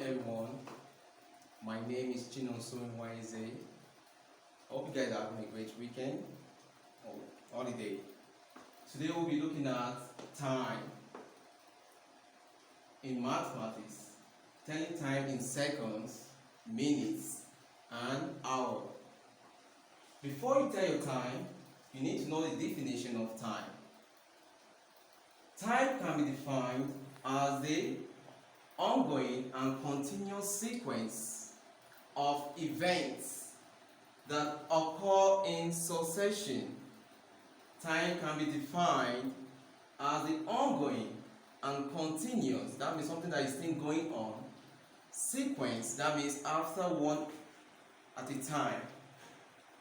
everyone. My name is Chinonso Nwaize. Hope you guys are having a great weekend or holiday. Today we'll be looking at time. In mathematics, telling time in seconds, minutes, and hours. Before you tell your time, you need to know the definition of time. Time can be defined as the ongoing and continuous sequence of events that occur in succession. Time can be defined as the ongoing and continuous, that means something that is still going on, sequence, that means after one at a time,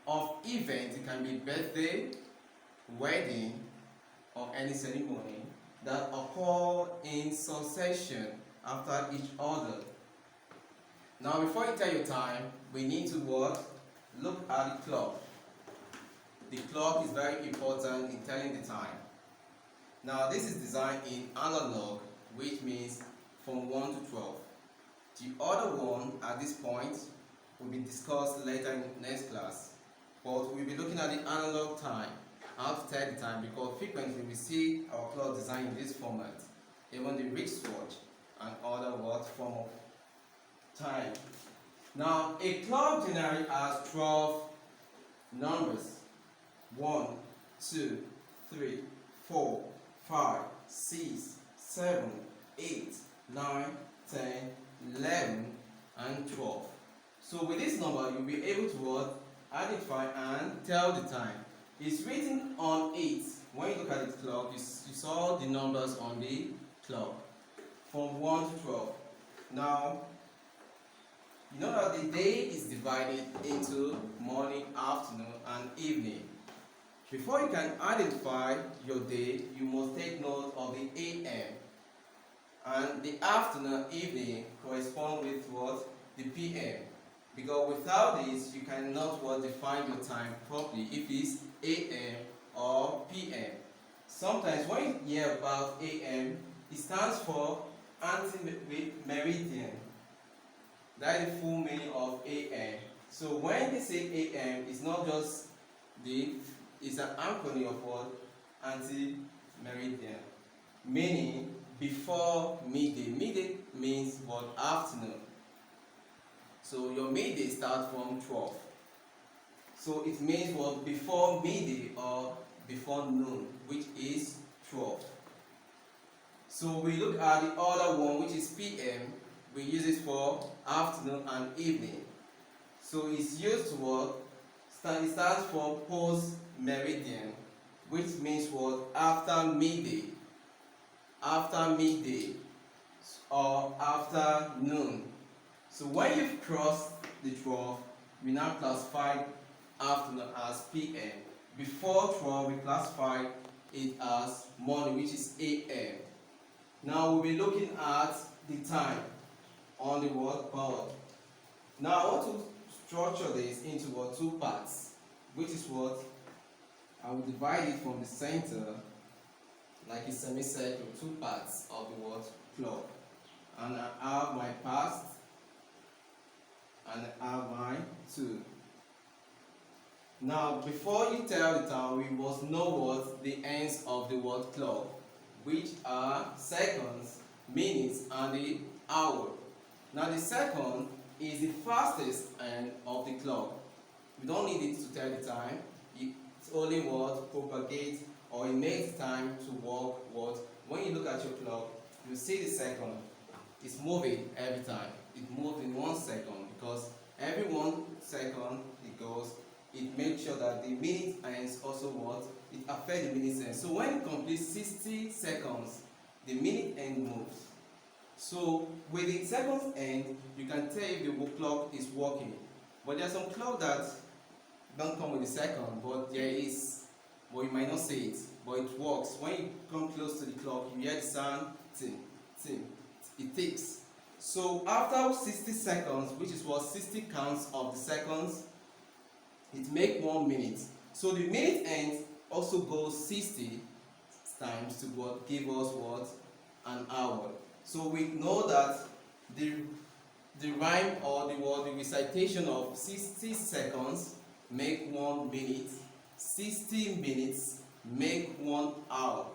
of event. It can be birthday, wedding, or any ceremony that occur in succession after each other. Now before you tell your time, we need to look at the clock. The clock is very important in telling the time. Now this is designed in analog, which means from 1 to 12. The other one at this point will be discussed later in next class. But we'll be looking at the analog time, how to tell the time, because frequently we see our clock designed in this format, even the wristwatch and other form of time. Now a clock generally has 12 numbers: 1, 2, 3, 4, 5, 6, 7, 8, 9, 10, 11, and 12. So with this number, you'll be able to identify and tell the time. It's written on it. When you look at the clock, you saw the numbers on the clock from 1 to 12. Now, you know that the day is divided into morning, afternoon, and evening. Before you can identify your day, you must take note of the AM. And the afternoon, evening correspond with the PM. Because without this, you cannot define your time properly if it's AM or PM. Sometimes when you hear about AM, it stands for anti-meridian. That is the full meaning of AM. So when they say AM, it's not just it's an acronym of anti-meridian, meaning before midday. Midday means afternoon. So your midday starts from 12. So it means before midday or before noon, which is 12. So we look at the other one, which is PM. We use it for afternoon and evening. So it's used to it stands for post meridian, which means after midday. After midday or after noon. So when you've crossed the 12, we now classify afternoon as PM. Before 12, we classify it as morning, which is AM. Now we'll be looking at the time on the board. Now I want to structure this into two parts, which is I will divide it from the center, like a semicircle, two parts of the clock. And I have my past and I have my two. Now before you tell the time, we must know the ends of the clock, which are seconds, minutes, and the hour. Now the second is the fastest end of the clock. We don't need it to tell the time. It's only propagates or it makes time to work. When you look at your clock, you see the second. It's moving every time. It moves in 1 second, because every 1 second it goes, it makes sure that the minute ends also it affects the minute end. So when it completes 60 seconds, the minute end moves. So with the seconds end, you can tell if the clock is working. But there are some clocks that don't come with the second, but there is. But you might not see it, but it works. When you come close to the clock, you hear the sound, ting, ting. It ticks. So after 60 seconds, which is 60 counts of the seconds, it makes 1 minute. So the minute end also goes 60 times to give us an hour. So we know that the the rhyme or the word, the recitation of 60 seconds make 1 minute, 60 minutes make 1 hour,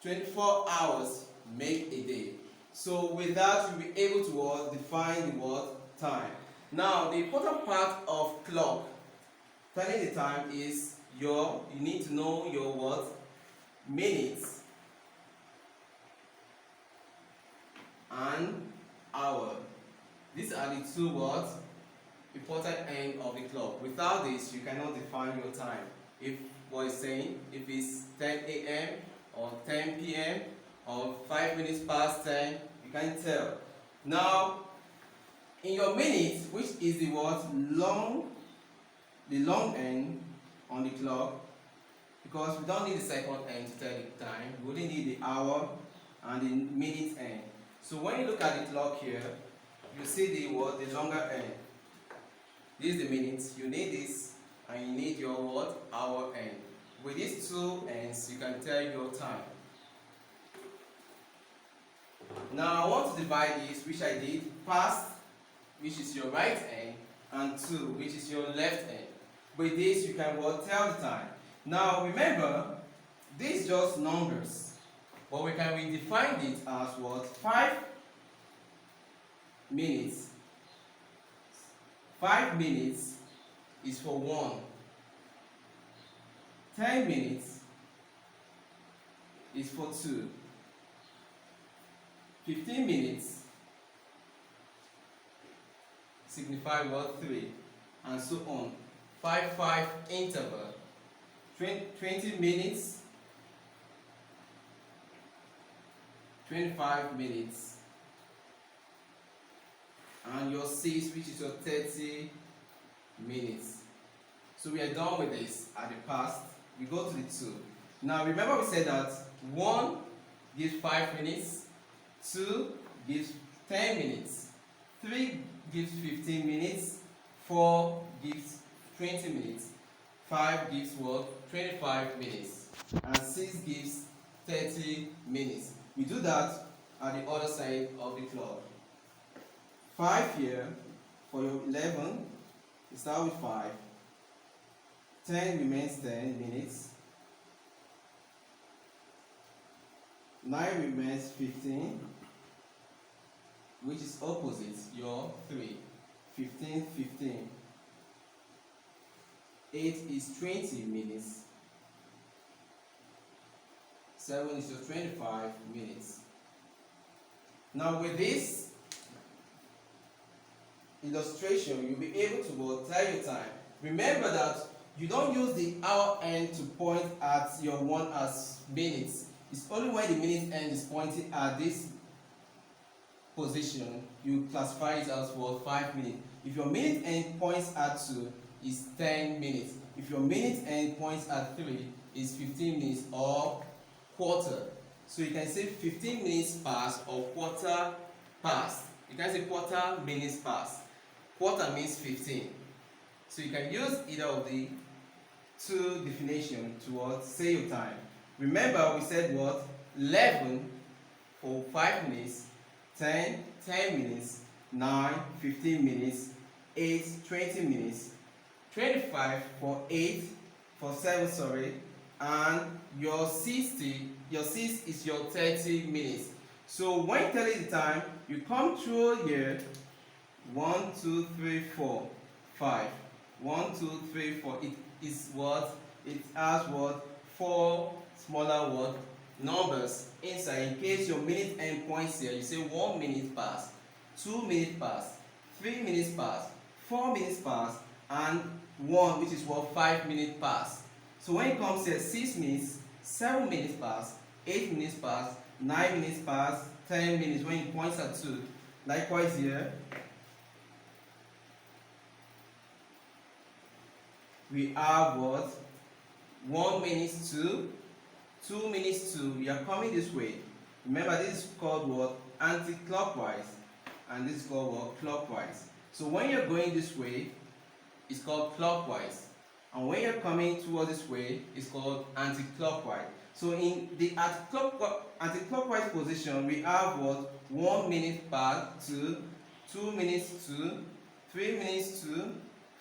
24 hours make a day. So with that, you'll be able to define the word time. Now, the important part of clock, telling the time, is you need to know your what? Minutes and hour. These are the two words important end of the clock. Without this, you cannot define your time. If what is saying, if it's 10 a.m. or 10 p.m. or 5 minutes past 10, you can't tell. Now, in your minutes, which is the word long, the long end on the clock, because we don't need the second end to tell the time, we only need the hour and the minute end. So when you look at the clock here, you see the word, the longer end. This is the minutes. You need this, and you need your word, hour end. With these two ends, you can tell your time. Now I want to divide this, which I did, past, which is your right end, and to, which is your left end. With this, you can tell the time. Now remember, these just numbers, but we can redefine it as what? 5 minutes. 5 minutes is for 1. 10 minutes is for 2. 15 minutes signify what? 3, and so on. 5-5 interval. 20 minutes, 25 minutes, and your 6, which is your 30 minutes. So we are done with this at the past. We go to the 2. Now remember, we said that 1 gives 5 minutes, 2 gives 10 minutes, 3 gives 15 minutes, 4 gives 20 minutes, 5 gives what? 25 minutes, and 6 gives 30 minutes. We do that at the other side of the clock. 5 here for your 11, you start with 5. 10 remains 10 minutes. 9 remains 15, which is opposite your 3. 15, 15. 8 is 20 minutes. 7 is your 25 minutes. Now with this illustration, you'll be able to tell your time. Remember that you don't use the hour end to point at your 1 as minutes. It's only when the minute end is pointing at this position, you classify it as 5 minutes. If your minute end points at 2, is 10 minutes. If your minute end points at 3, is 15 minutes or quarter. So you can say 15 minutes past or quarter past. You can say quarter minutes past. Quarter means 15. So you can use either of the two definitions to say your time. Remember, we said what? 11 for 5 minutes, 10 minutes, 9 15 minutes, 8 20 minutes, 25 for 8 for 7, sorry, and your 60, your 6 is your 30 minutes. So when telling the time, you come through here, 1 2 3 4 5, 1 2 3 4. It is what? It has what? 4 smaller numbers inside. In case your minute end points here, you say 1 minute past, 2 minutes past, 3 minutes past, 4 minutes past, and 1, which is 5 minutes past. So when it comes here, 6 minutes, 7 minutes past, 8 minutes past, 9 minutes past, 10 minutes when it points at 2. Likewise here, we have what? 1 minute to 2 minutes to, we are coming this way. Remember, this is called what? Anti-clockwise, and this is called what? Clockwise. So when you're going this way, it's called clockwise, and when you're coming towards this way, it's called anti-clockwise. So in the anti-clockwise position, we have what? 1 minute past 2, 2 minutes to, 3 minutes to,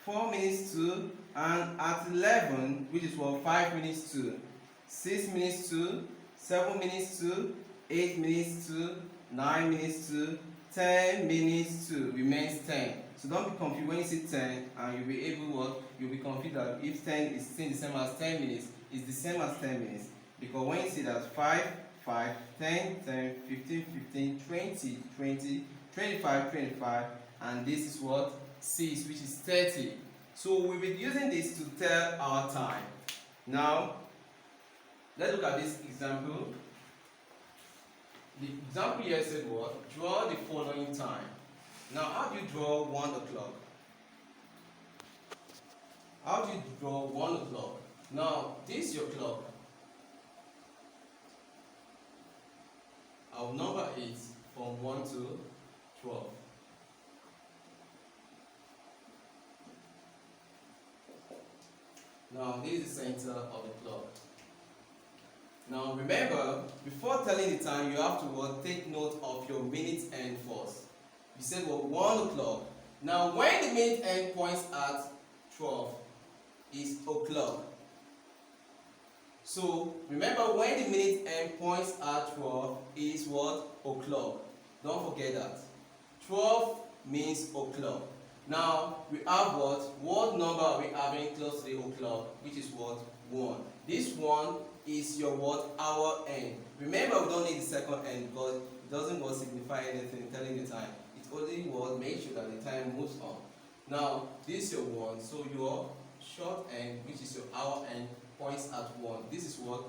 4 minutes to, and at 11, which is what? 5 minutes to, 6 minutes to, 7 minutes to, 8 minutes to, 9 minutes to, 10 minutes to, remains 10. So don't be confused when you see 10 and you'll be able what? You'll be confused that if 10 is still the same as 10 minutes, it's the same as 10 minutes. Because when you see that 5, 5, 10, 10, 15, 15, 20, 20, 25, 25, and this is what? 6, which is 30. So we'll be using this to tell our time. Now, let's look at this example. The example here said what? Draw the following time. Now, how do you draw 1 o'clock? How do you draw 1 o'clock? Now, this is your clock. I'll number it from 1 to 12. Now, this is the center of the clock. Now, remember, before telling the time, you have to take note of your minute end first. You said 1 o'clock. Now, when the minute end points at 12, is o'clock. So, remember, when the minute end points at 12 is what? O'clock. Don't forget that. 12 means o'clock. Now, we have what? What number are we having close to the o'clock? Which is what? 1. This 1 is your what? Hour end. Remember, we don't need the second end because it doesn't signify anything telling the time. It only make sure that the time moves on. Now, this is your 1. So, your short end, which is your hour end, points at 1. This is what?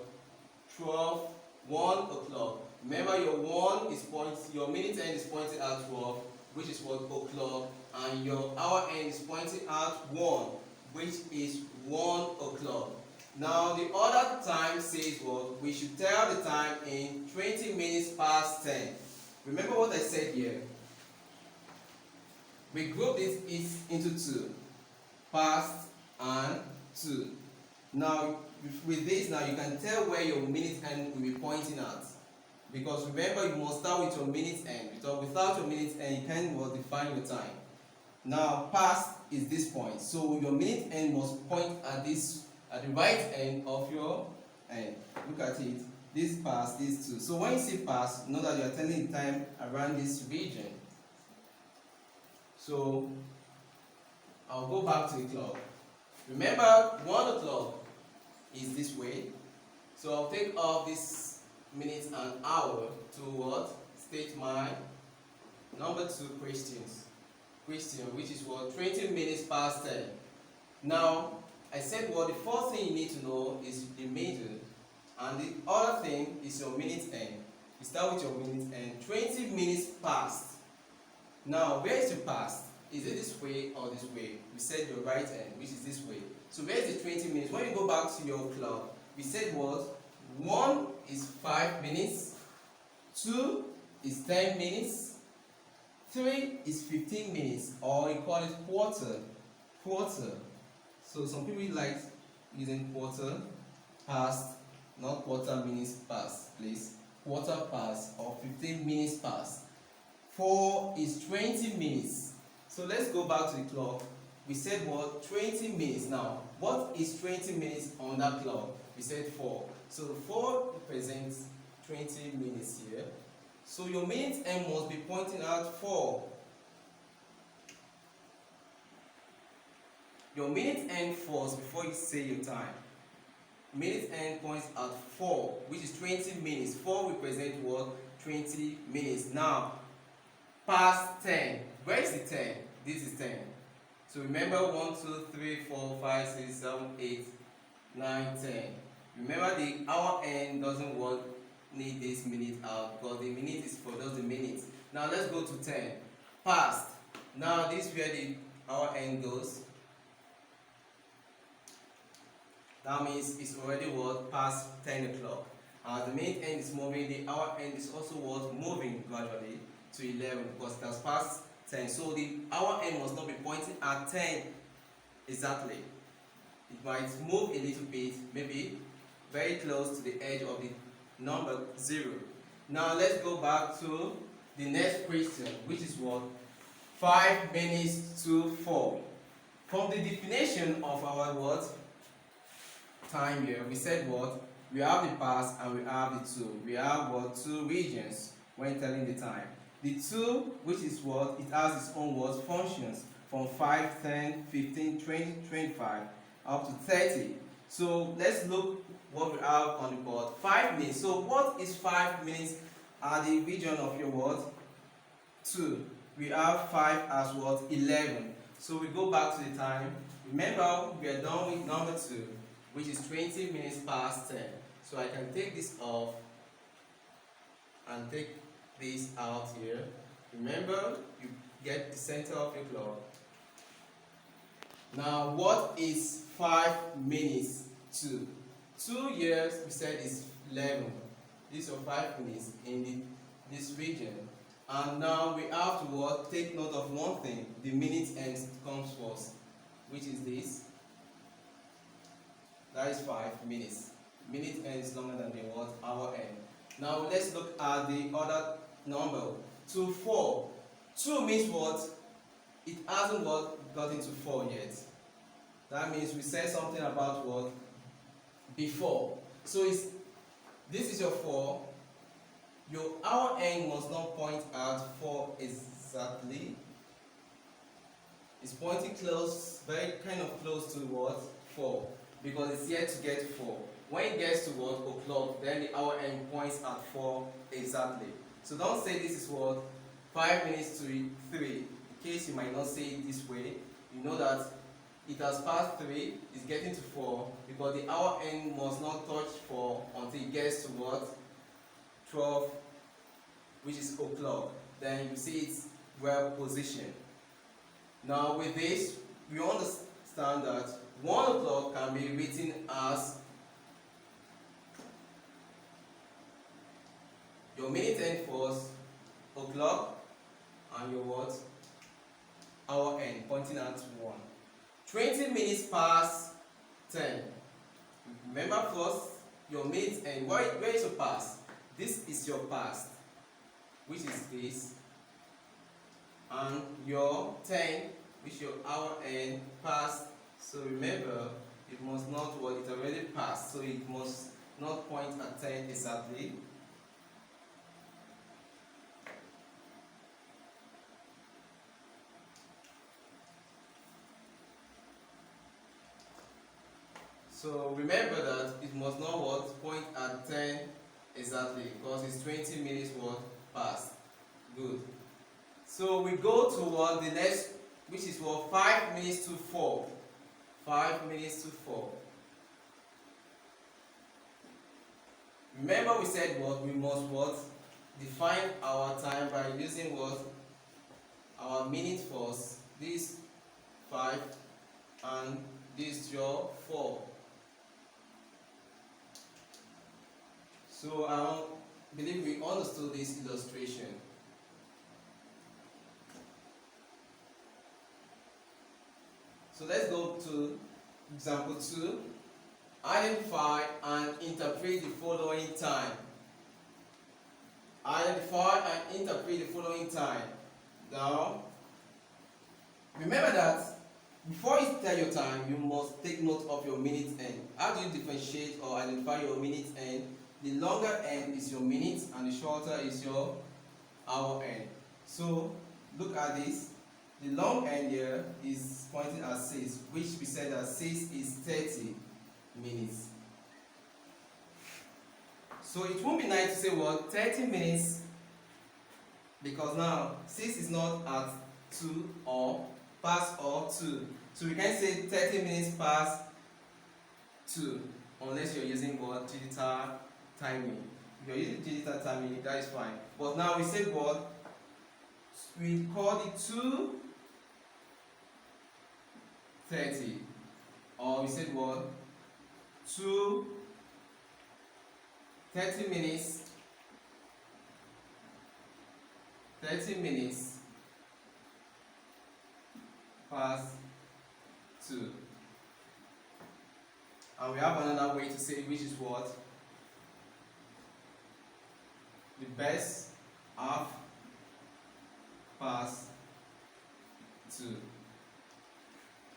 12, 1 o'clock. Remember, your 1 is your minute end is pointing at 12, which is what? O'clock. And your hour end is pointing at 1, which is 1 o'clock. Now, the other time says what? We should tell the time in 20 minutes past 10. Remember what I said here? We group this into 2. Past and 2. Now, with this, now you can tell where your minute end will be pointing at. Because remember, you must start with your minute end. Because without your minute end, you can't define your time. Now, past is this point. So your minute end must point at the right end of your end. Look at it. This past, these 2. So when you see past, know that you are telling the time around this region. So I'll go back to the clock. Remember, 1 o'clock is this way. So I'll take off this minutes and hour to what? State my number 2 question, which is what? 20 minutes past 10. Now, I said the first thing you need to know is the middle, and the other thing is your minute end. You start with your minute end. 20 minutes past. Now, where is your past? Is it this way or this way? We said your right end, which is this way. So where is the 20 minutes? When you go back to your clock, we said 1 is 5 minutes, 2 is 10 minutes, 3 is 15 minutes, or you call it quarter. So some people like using quarter past, not quarter minutes past, please. Quarter past or 15 minutes past. 4 is 20 minutes. So let's go back to the clock. We said 20 minutes. Now, what is 20 minutes on that clock? We said 4. So 4 represents 20 minutes here. So your minute end must be pointing at 4. Your minute end first before you say your time. Minute end points at 4, which is 20 minutes. 4 represents what? 20 minutes. Now, past 10. Where is the 10? This is 10. So remember 1, 2, 3, 4, 5, 6, 7, 8, 9, 10. Remember the hour end doesn't need this minute out because the minute is for just the minutes. Now let's go to 10. Past. Now this is where the hour end goes. That means it's already past 10 o'clock. As the minute end is moving, the hour end is also moving gradually to 11 because it has passed 10. So the hour end must not be pointing at 10 exactly. It might move a little bit, maybe very close to the edge of the number 0. Now let's go back to the next question, which is what? 5 minutes to 4. From the definition of our what? Time here, we said what? We have the past and we have the 2. We have what? 2 regions when telling the time. The 2, which is what? It has its own what? Functions from 5, 10, 15, 20, 25 up to 30. So let's look what we have on the board. 5 minutes. So what is 5 minutes at the region of your what? 2. We have 5 as what? 11. So we go back to the time. Remember, we are done with number 2, which is 20 minutes past 10. So I can take this off and take this out here. Remember, you get the center of your clock. Now, what is 5 minutes to? 2 years, we said, is 11. These are 5 minutes in this region. And now we have to what? Take note of one thing. The minute end comes first, which is this. That is 5 minutes. Minute end is longer than the what? Hour end. Now let's look at the other number. To 4. 2 means what? It hasn't what? Got into 4 yet. That means we said something about what? Before. So this is your 4. Your hour end must not point at 4 exactly. It's pointing close, very kind of close to what? 4. Because it's yet to get 4. When it gets to what? O'clock, then the hour end points at 4 exactly. So don't say this is what? 5 minutes to 3. In case you might not say it this way, you know that it has passed 3, it's getting to 4, because the hour end must not touch 4 until it gets to what? 12, which is o'clock. Then you see it's well positioned. Now with this, we understand that 1 o'clock can be written as your minute end first, o'clock, and your what? Hour end, pointing at 1. 20 minutes past 10. Remember first, your minute end. Where is your past? This is your past, which is this. And your 10, which is your hour end, past. So remember, it must not what? It already passed, so it must not point at 10 exactly. So remember that it must not what? Point at 10 exactly, because it's 20 minutes what? Past. Good. So we go to what? The next, which is what? 5 minutes to 4. 5 minutes to 4. Remember we said what? We must what? Define our time by using what? Our minute first. This 5 and this your 4. So I believe we understood this illustration. So let's go to example 2. Identify and interpret the following time. Identify and interpret the following time. Now, remember that before you tell your time, you must take note of your minute end. How do you differentiate or identify your minute end? The longer end is your minute and the shorter is your hour end. So look at this. The long end here is pointing at 6, which we said that 6 is 30 minutes. So it won't be nice to say what? 30 minutes, because now 6 is not at 2 or past or 2. So we can say 30 minutes past 2, unless you're using what? Digital timing. If you're using digital timing, that is fine. But now we say what? We call it 2:30, or we said what? 30 minutes. 30 minutes past 2. And we have another way to say it, which is what? The best half past 2.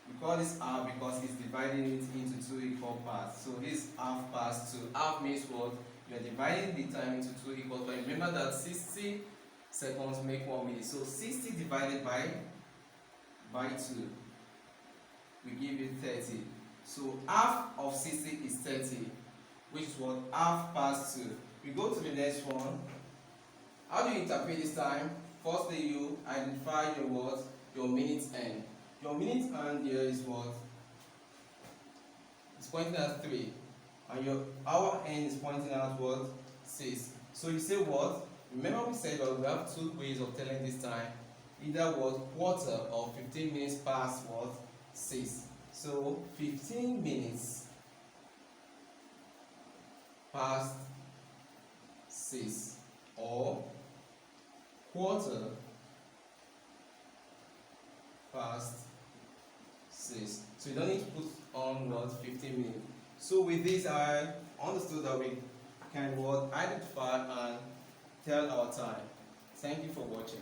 We call this half because it's dividing it into 2 equal parts. So this half past 2. Half means what? You are dividing the time into 2 equal parts. Remember that 60 seconds make 1 minute. So 60 divided by 2 we give you 30. So half of 60 is 30, which is what? Half past 2. We go to the next one. How do you interpret this time? Firstly, you identify your what? Your minute end. Your minute end here is what? It's pointing at 3. And your hour end is pointing out what? 6. So you say what? Remember we said that we have 2 ways of telling this time. Either what? Quarter or 15 minutes past what? 6. So 15 minutes past 6 or quarter past 6. So you don't need to put on what? 15 minutes. So with this I understood that we can what? Identify and tell our time. Thank you for watching.